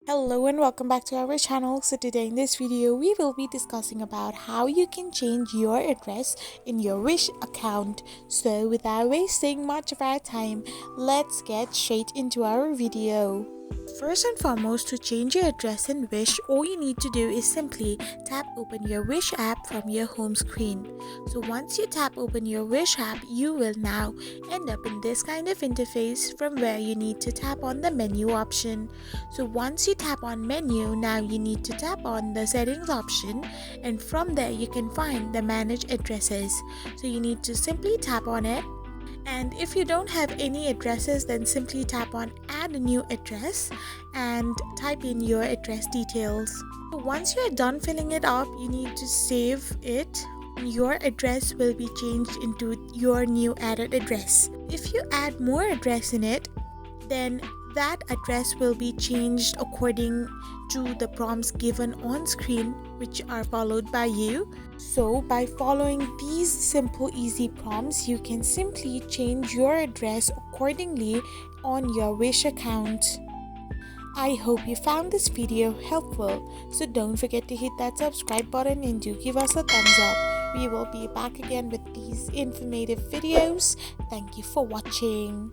Hello and welcome back to our channel. So today in this video we will be discussing about how you can change your address in your Wish account. So without wasting much of our time, let's get straight into our video. First and foremost, to change your address in Wish, all you need to do is simply tap open your Wish app from your home screen. So once you tap open your Wish app, you will now end up in this kind of interface from where you need to tap on the menu option. So once you tap on menu, now you need to tap on the settings option, and from there you can find the manage addresses. So you need to simply tap on it. And if you don't have any addresses, then simply tap on add a new address and type in your address details. So once you are done filling it up, you need to save it. Your address will be changed into your new added address. If you add more address in it, then that address will be changed according to the prompts given on screen, which are followed by you. So by following these simple easy prompts, you can simply change your address accordingly on your Wish account. I hope you found this video helpful, so don't forget to hit that subscribe button and do give us a thumbs up. We will be back again with these informative videos. Thank you for watching.